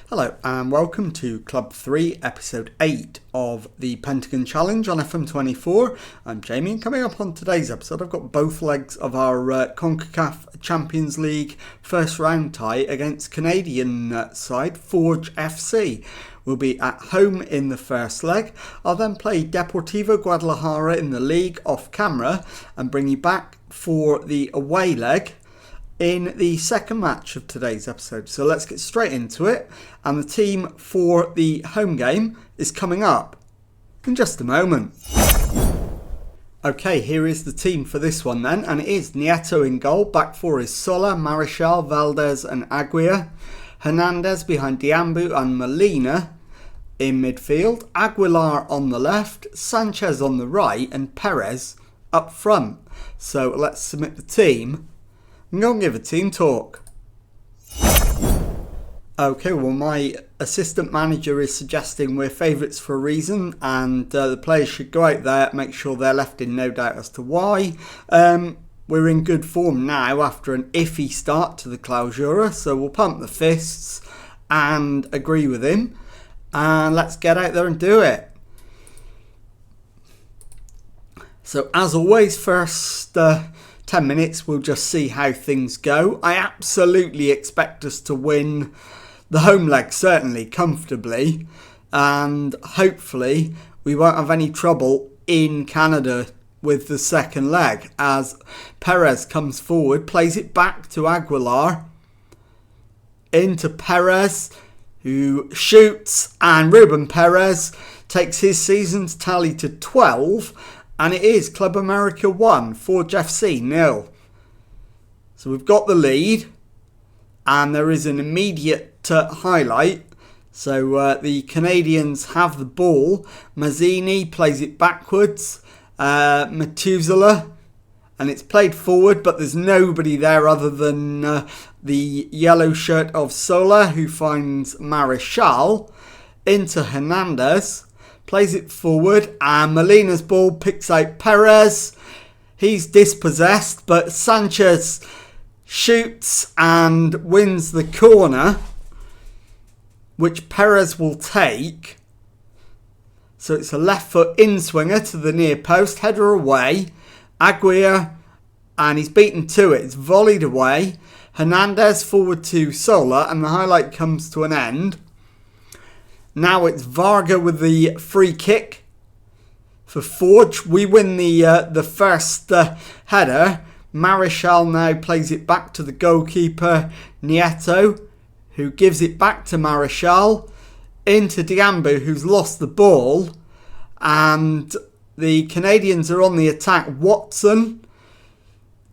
Hello and welcome to Club 3, Episode 8 of the Pentagon Challenge on FM24. I'm Jamie, and coming up on today's episode I've got both legs of our CONCACAF Champions League first round tie against Canadian side Forge FC. We'll be at home in the first leg. I'll then play Deportivo Guadalajara in the league off camera and bring you back for the away leg in the second match of today's episode. So let's get straight into it, and the team for the home game is coming up in just a moment. Okay, here is the team for this one then, and it is Nieto in goal. Back four is Sola, Marichal, Valdez and Aguirre. Hernandez behind Diambu and Molina in midfield. Aguilar on the left, Sanchez on the right and Perez up front. So let's submit the team. I'm going to give a team talk. Okay, well my assistant manager is suggesting we're favourites for a reason, and the players should go out there, make sure they're left in no doubt as to why. We're in good form now after an iffy start to the Clausura, so we'll pump the fists and agree with him. And let's get out there and do it. So as always, first 10 minutes we'll just see how things go. I absolutely expect us to win the home leg, certainly comfortably, and hopefully we won't have any trouble in Canada with the second leg, as Perez comes forward, plays it back to Aguilar, into Perez, who shoots, and Ruben Perez takes his season's tally to 12, and it is Club America 1, Forge FC 0. So we've got the lead, and there is an immediate highlight. So the Canadians have the ball. Mazzini plays it backwards. Methuselah, and it's played forward, but there's nobody there other than the yellow shirt of Sola, who finds Marichal. Into Hernandez, plays it forward, and Molina's ball picks out Perez. He's dispossessed, but Sanchez shoots and wins the corner, which Perez will take. So it's a left foot in swinger to the near post, header away. Aguirre, and he's beaten to it. It's volleyed away. Hernandez forward to Sola, and the highlight comes to an end. Now it's Varga with the free kick for Forge. We win the first header. Marichal now plays it back to the goalkeeper, Nieto, who gives it back to Marichal. Into Diambu, who's lost the ball, and the Canadians are on the attack. Watson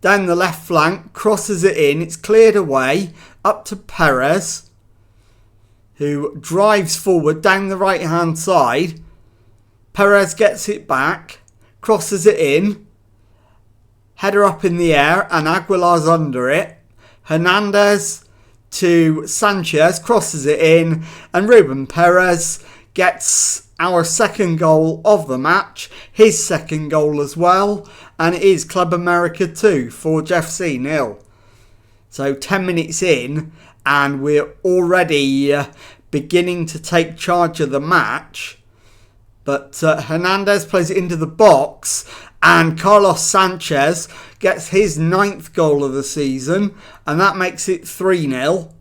down the left flank, crosses it in, it's cleared away, up to Perez, who drives forward down the right hand side. Perez gets it back, crosses it in, header up in the air, and Aguilar's under it. Hernandez to Sanchez, crosses it in, and Ruben Perez gets our second goal of the match, his second goal as well, and it is Club America 2, Forge FC 0. So 10 minutes in, and we're already beginning to take charge of the match, but Hernandez plays it into the box, and Carlos Sanchez gets his 9th goal of the season, and that makes it 3-0.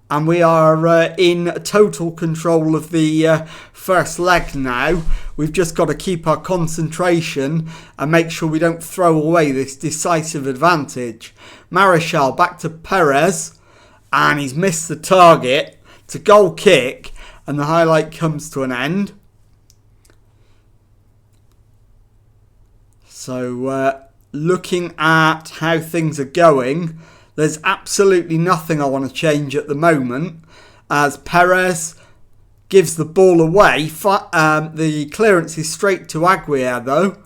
And we are in total control of the first leg now. We've just got to keep our concentration and make sure we don't throw away this decisive advantage. Marichal back to Perez, and he's missed the target. It's a goal kick, and the highlight comes to an end. So looking at how things are going, there's absolutely nothing I want to change at the moment, as Perez gives the ball away. The clearance is straight to Aguirre though.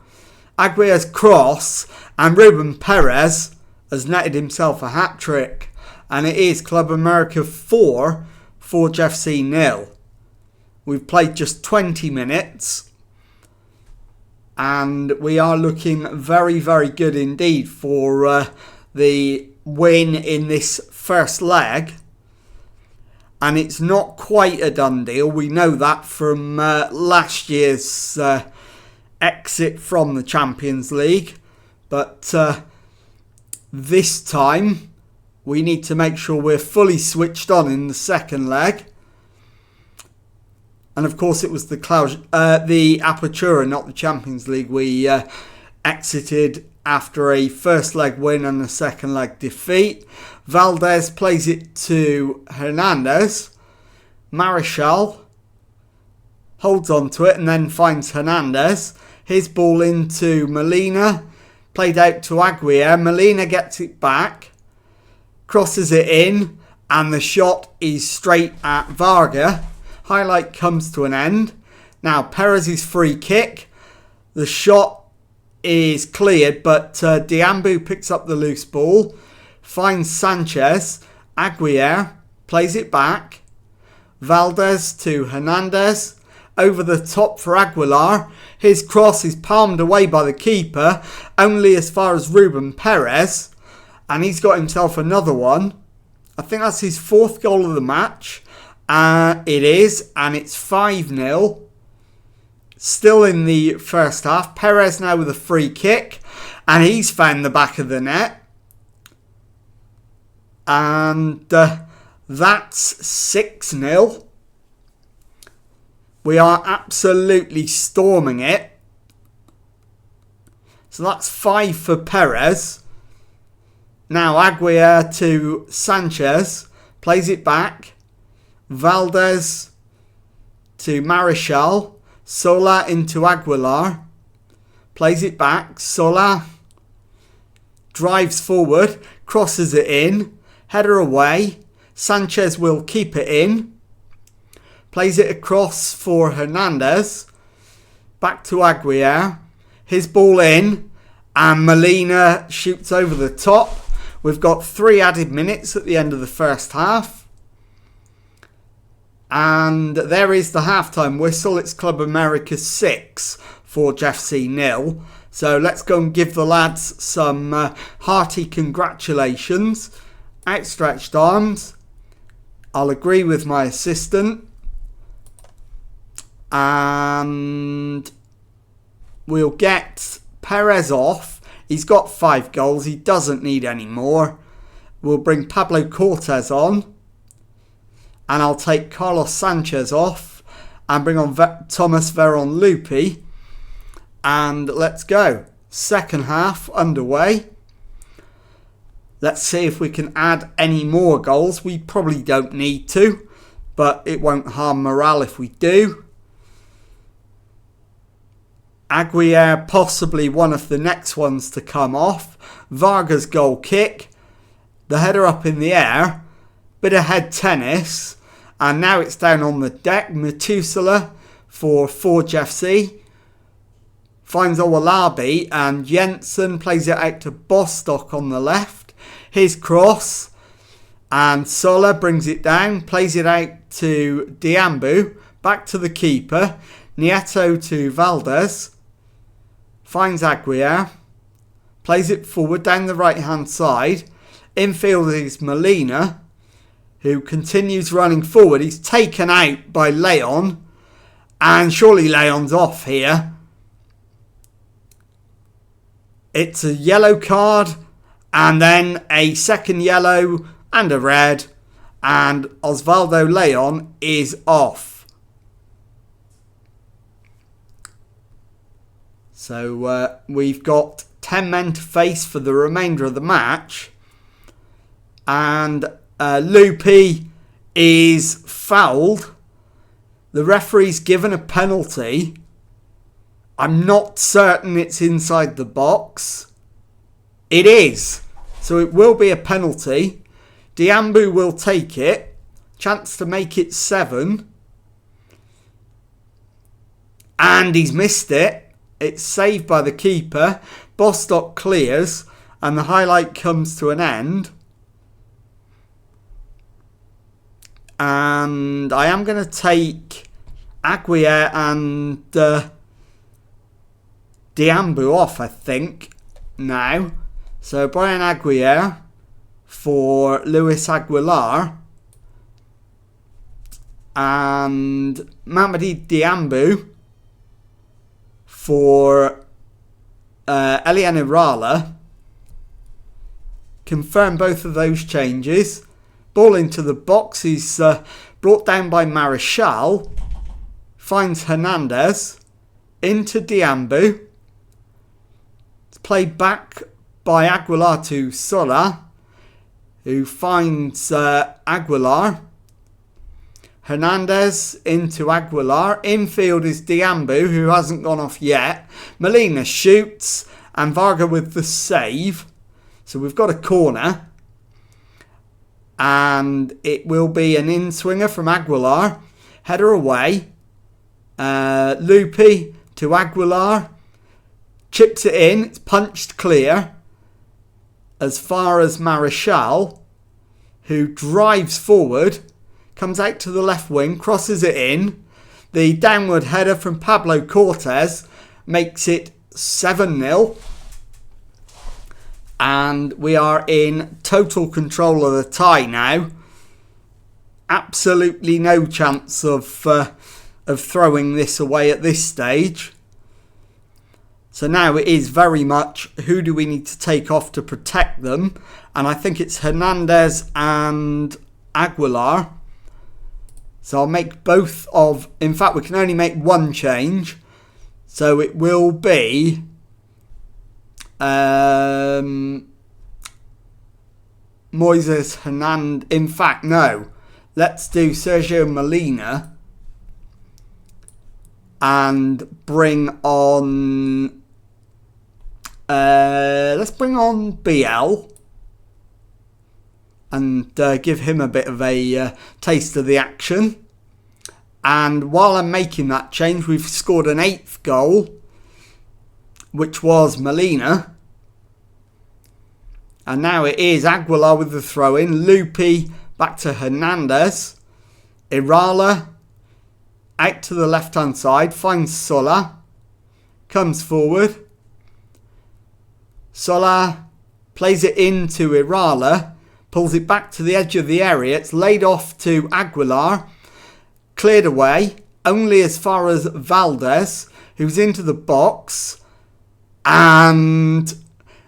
Aguirre's cross, and Ruben Perez has netted himself a hat-trick. And it is Club America 4, Forge FC 0. We've played just 20 minutes. And we are looking very, very good indeed for the win in this first leg. And it's not quite a done deal. We know that from last year's exit from the Champions League. But this time, we need to make sure we're fully switched on in the second leg. And of course, it was the Apertura, not the Champions League. We exited after a first leg win and a second leg defeat. Valdez plays it to Hernandez. Marichal holds on to it and then finds Hernandez. His ball into Molina. Played out to Aguirre. Molina gets it back. Crosses it in. And the shot is straight at Varga. Highlight comes to an end. Now Perez's free kick. The shot is cleared, but Diambu picks up the loose ball, finds Sanchez. Aguirre plays it back. Valdez to Hernandez. Over the top for Aguilar. His cross is palmed away by the keeper, only as far as Ruben Perez. And he's got himself another one. I think that's his fourth goal of the match. It is, and it's 5-0. Still in the first half. Perez now with a free kick. And he's found the back of the net. And that's 6-0. We are absolutely storming it. So that's 5 for Perez. Now Aguirre to Sanchez. Plays it back. Valdez to Marichal. Sola into Aguilar. Plays it back. Sola drives forward. Crosses it in. Header away. Sanchez will keep it in. Plays it across for Hernandez. Back to Aguirre. His ball in. And Molina shoots over the top. We've got 3 added minutes at the end of the first half. And there is the halftime whistle. It's Club America 6, Forge FC 0. So let's go and give the lads some hearty congratulations. Outstretched arms. I'll agree with my assistant. And we'll get Perez off. He's got 5 goals. He doesn't need any more. We'll bring Pablo Cortez on. And I'll take Carlos Sanchez off. And bring on Thomas Veron Lupi. And let's go. Second half underway. Let's see if we can add any more goals. We probably don't need to. But it won't harm morale if we do. Aguirre possibly one of the next ones to come off. Varga's goal kick. The header up in the air. Bit of head tennis. And now it's down on the deck. Metusela for Forge FC. Finds Owalabi. And Jensen plays it out to Bostock on the left. His cross. And Sola brings it down. Plays it out to Diambu. Back to the keeper. Nieto to Valdez. Finds Aguirre. Plays it forward down the right hand side. Infield is Molina, who continues running forward. He's taken out by Leon. And surely Leon's off here. It's a yellow card. And then a second yellow and a red. And Osvaldo Leon is off. So we've got 10 men to face for the remainder of the match. And Lupi is fouled. The referee's given a penalty. I'm not certain it's inside the box. It is. So it will be a penalty. Diambu will take it. Chance to make it 7. And he's missed it. It's saved by the keeper. Bostock clears. And the highlight comes to an end. And I am going to take Aguirre and Diambu off, I think, now. So Brian Aguirre for Luis Aguilar. And Mamadi Diambu for Elian Irala. Confirm both of those changes. Ball into the box. He's brought down by Marichal. Finds Hernandez. Into Diambu. It's played back by Aguilar to Sola, who finds Aguilar. Hernandez into Aguilar. Infield is Diambu, who hasn't gone off yet. Molina shoots, and Varga with the save. So we've got a corner. And it will be an in-swinger from Aguilar. Header away. Lupi to Aguilar. Chips it in. It's punched clear. As far as Marichal, who drives forward. Comes out to the left wing. Crosses it in. The downward header from Pablo Cortez makes it 7-0. And we are in total control of the tie now. Absolutely no chance of throwing this away at this stage. So now it is very much who do we need to take off to protect them. And I think it's Hernandez and Aguilar. So I'll make both of... In fact, we can only make one change. So it will be... Moises Hernandez. In fact, no. Let's do Sergio Molina. And bring on... let's bring on BL. And give him a bit of a taste of the action. And while I'm making that change, we've scored an 8th goal, which was Molina. And now it is Aguilar with the throw-in. Lupi back to Hernandez. Irala out to the left-hand side. Finds Sola. Comes forward. Sola plays it into Irala. Pulls it back to the edge of the area. It's laid off to Aguilar. Cleared away. Only as far as Valdez, who's into the box. And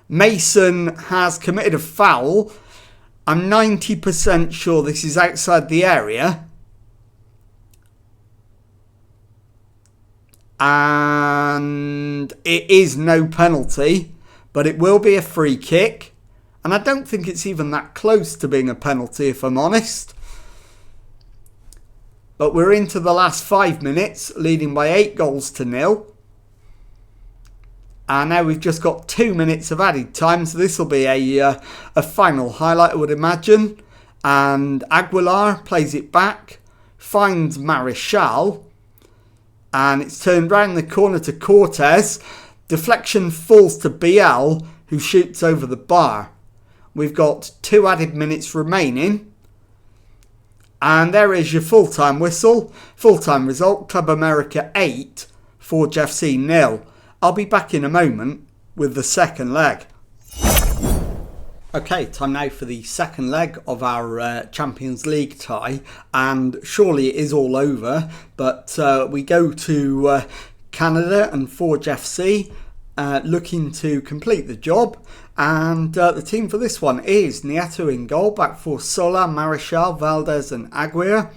Mason has committed a foul. I'm 90% sure this is outside the area. And it is no penalty. But it will be a free kick. And I don't think it's even that close to being a penalty, if I'm honest. But we're into the last 5 minutes, leading by 8-0. And now we've just got 2 minutes of added time, so this will be a final highlight, I would imagine. And Aguilar plays it back, finds Marichal, and it's turned round the corner to Cortez. Deflection falls to BL, who shoots over the bar. We've got 2 added minutes remaining. And there is your full-time whistle. Full-time result, Club America 8, Forge FC 0. I'll be back in a moment with the second leg. Okay, time now for the second leg of our Champions League tie. And surely it is all over. But we go to Canada and Forge FC looking to complete the job. And the team for this one is Nieto in goal, back for Sola, Marichal, Valdez and Aguirre.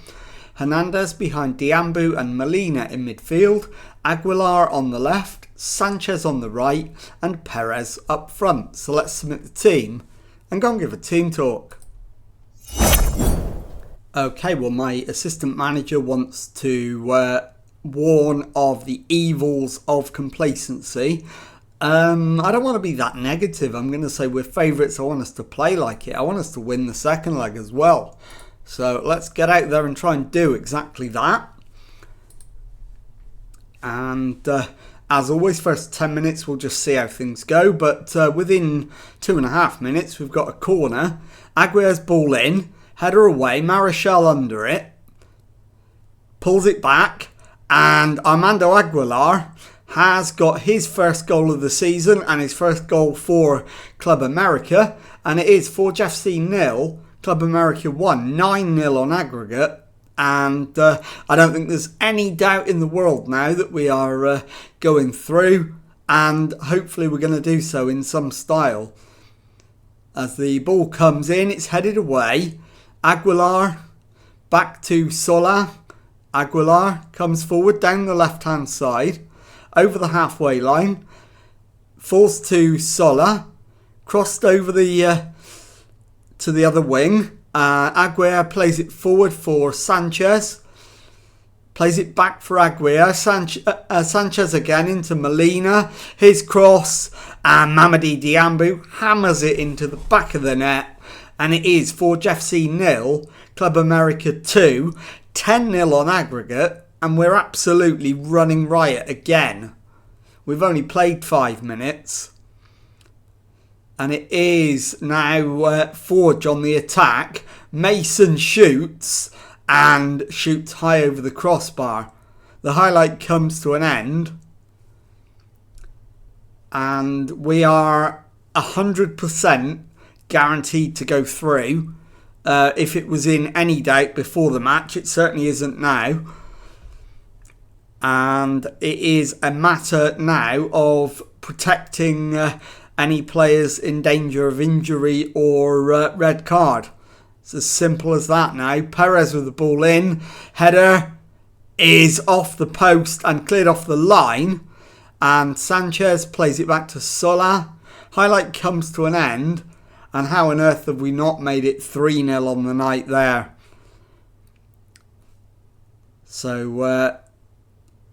Hernandez behind Diambu and Molina in midfield. Aguilar on the left, Sanchez on the right and Perez up front. So let's submit the team and go and give a team talk. Okay, well my assistant manager wants to warn of the evils of complacency. I don't want to be that negative. I'm going to say we're favourites. I want us to play like it. I want us to win the second leg as well. So let's get out there and try and do exactly that. And as always, first 10 minutes we'll just see how things go. But within 2.5 minutes we've got a corner. Aguirre's ball in. Header away. Marichal under it. Pulls it back. And Armando Aguilar has got his first goal of the season and his first goal for Club America. And it is Forge FC 0, Club America 1, 9-0 on aggregate. And I don't think there's any doubt in the world now that we are going through. And hopefully we're going to do so in some style. As the ball comes in, it's headed away. Aguilar back to Sola. Aguilar comes forward down the left-hand side. Over the halfway line. Falls to Sola. Crossed over the to the other wing. Aguiar plays it forward for Sanchez. Plays it back for Aguiar. Sanchez again into Molina. His cross. And Mamadi Diambu hammers it into the back of the net. And it is Forge FC 0, Club America 2. 10-0 on aggregate. And we're absolutely running riot again. We've only played 5 minutes. And it is now Forge on the attack. Mason shoots and shoots high over the crossbar. The highlight comes to an end. And we are 100% guaranteed to go through. If it was in any doubt before the match, it certainly isn't now. And it is a matter now of protecting any players in danger of injury or red card. It's as simple as that now. Perez with the ball in. Header is off the post and cleared off the line. And Sanchez plays it back to Sola. Highlight comes to an end. And how on earth have we not made it 3-0 on the night there? So,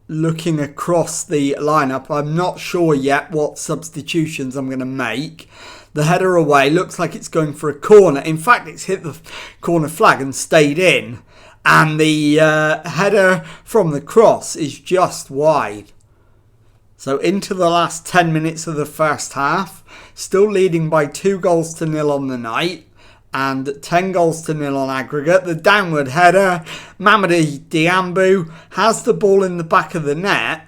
looking across the lineup, I'm not sure yet what substitutions I'm going to make. The header away looks like it's going for a corner. In fact, it's hit the corner flag and stayed in. And the header from the cross is just wide. So into the last 10 minutes of the first half. Still leading by 2-0 on the night. And 10-0 on aggregate. The downward header. Mamadi Diambu has the ball in the back of the net.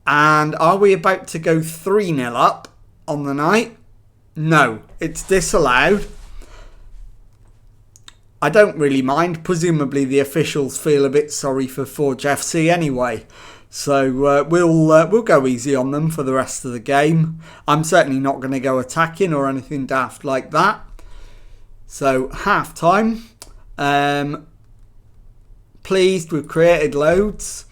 And are we about to go 3-0 up on the night? No, it's disallowed. I don't really mind. Presumably the officials feel a bit sorry for Forge FC anyway. So we'll go easy on them for the rest of the game. I'm certainly not going to go attacking or anything daft like that. So half time. Pleased, we've created loads.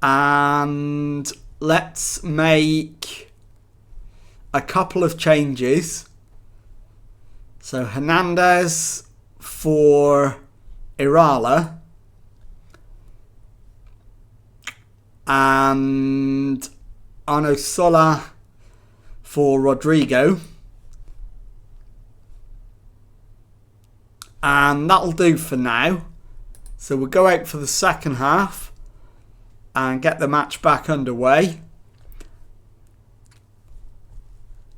And let's make a couple of changes. So Hernandez for Irala. And Arno Sola for Rodrigo. And that'll do for now. So we'll go out for the second half and get the match back underway.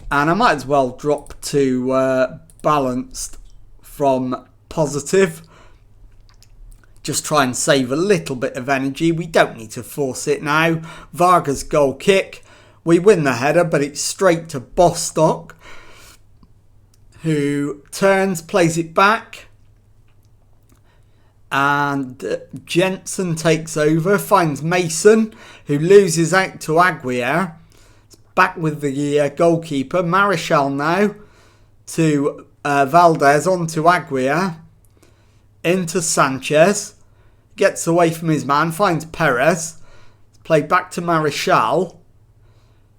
And I might as well drop to balanced from positive. Just try and save a little bit of energy. We don't need to force it now. Vargas goal kick. We win the header, but it's straight to Bostock, who turns, plays it back. And Jensen takes over, finds Mason, who loses out to Aguiar. Back with the goalkeeper. Marichal now to Valdez, on to Aguiar. Into Sanchez. Gets away from his man, finds Perez. Played back to Marichal.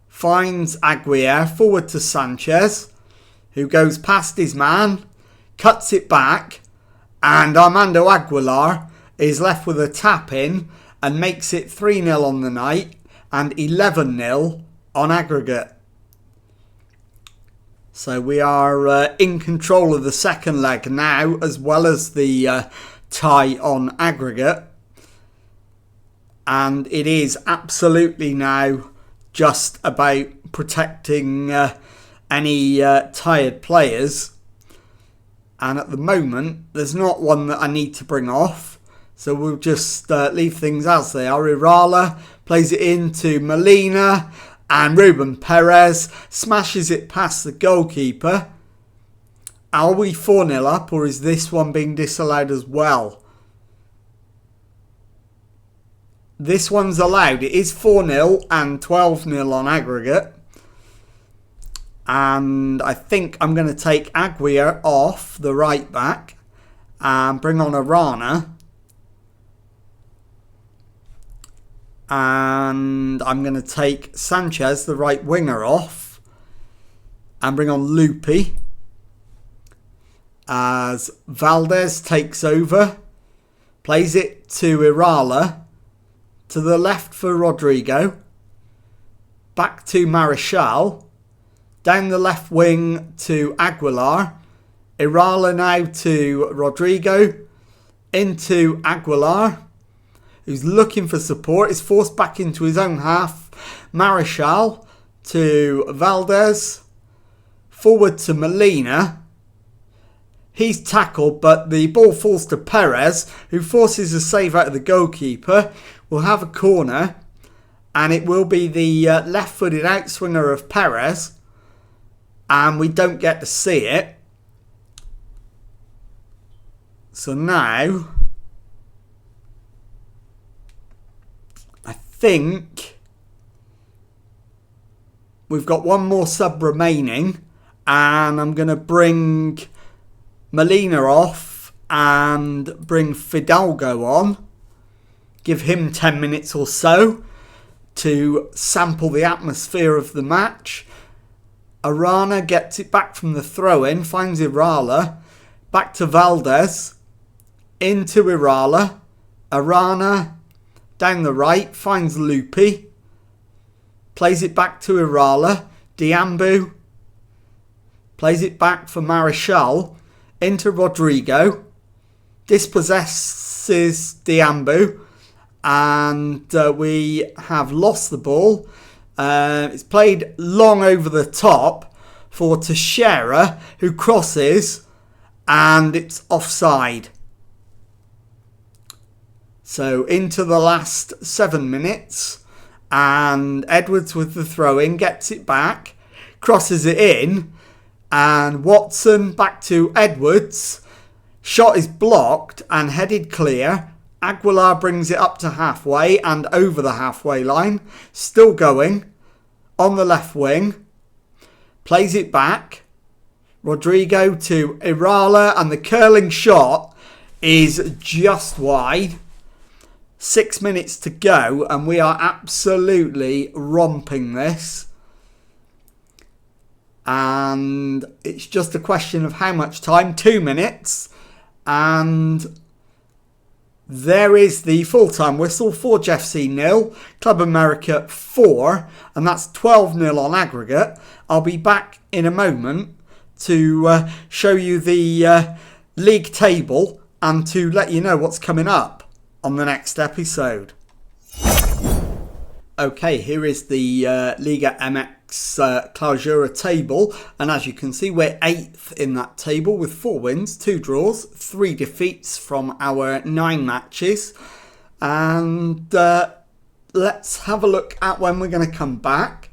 Finds Aguiar, forward to Sanchez, who goes past his man, cuts it back, and Armando Aguilar is left with a tap in and makes it 3-0 on the night and 11-0 on aggregate. So we are in control of the second leg now, as well as the tie on aggregate. And it is absolutely now just about protecting any tired players. And at the moment, there's not one that I need to bring off. So we'll just leave things as they are. Irala plays it into Molina, and Ruben Perez smashes it past the goalkeeper. Are we 4-0 up, or is this one being disallowed as well? This one's allowed. It is 4-0 and 12-0 on aggregate. And I think I'm going to take Aguirre off the right back and bring on Arana. And I'm going to take Sanchez, the right winger, off and bring on Lupi as Valdez takes over, plays it to Irala, to the left for Rodrigo, back to Marechal, down the left wing to Aguilar, Irala now to Rodrigo, into Aguilar, who's looking for support, is forced back into his own half, Marechal to Valdez, forward to Molina. He's tackled, but the ball falls to Perez, who forces a save out of the goalkeeper. We'll have a corner, and it will be the left-footed outswinger of Perez, and we don't get to see it. So now, I think we've got one more sub remaining, and I'm going to bring Molina off and bring Fidalgo on. Give him 10 minutes or so to sample the atmosphere of the match. Arana gets it back from the throw-in, finds Irala, back to Valdez, into Irala, Arana down the right, finds Lupi, plays it back to Irala, Diambu, plays it back for Marechal, into Rodrigo, dispossesses Diambu, and we have lost the ball. It's played long over the top for Teixeira, who crosses, and it's offside. So into the last 7 minutes, and Edwards with the throw-in gets it back, crosses it in, and Watson back to Edwards. Shot is blocked and headed clear. Aguilar brings it up to halfway and over the halfway line. Still going on the left wing. Plays it back. Rodrigo to Irala, and the curling shot is just wide. 6 minutes to go, and we are absolutely romping this. And it's just a question of how much time. 2 minutes. And there is the full-time whistle. Forge FC 0, Club America 4. And that's 12-0 on aggregate. I'll be back in a moment to show you the league table and to let you know what's coming up on the next episode. Okay, here is the Liga MX Clausura table, and as you can see, we're 8th in that table with 4 wins, 2 draws, 3 defeats from our 9 matches. And let's have a look at when we're going to come back.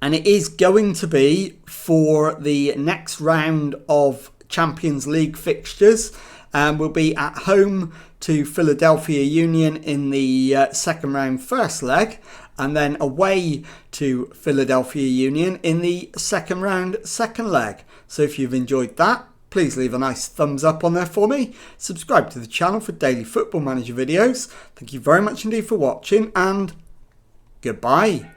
And it is going to be for the next round of Champions League fixtures. We'll be at home to Philadelphia Union in the second round first leg, and then away to Philadelphia Union in the second round second leg. So if you've enjoyed that, please leave a nice thumbs up on there for me. Subscribe to the channel for daily Football Manager videos. Thank you very much indeed for watching, and goodbye.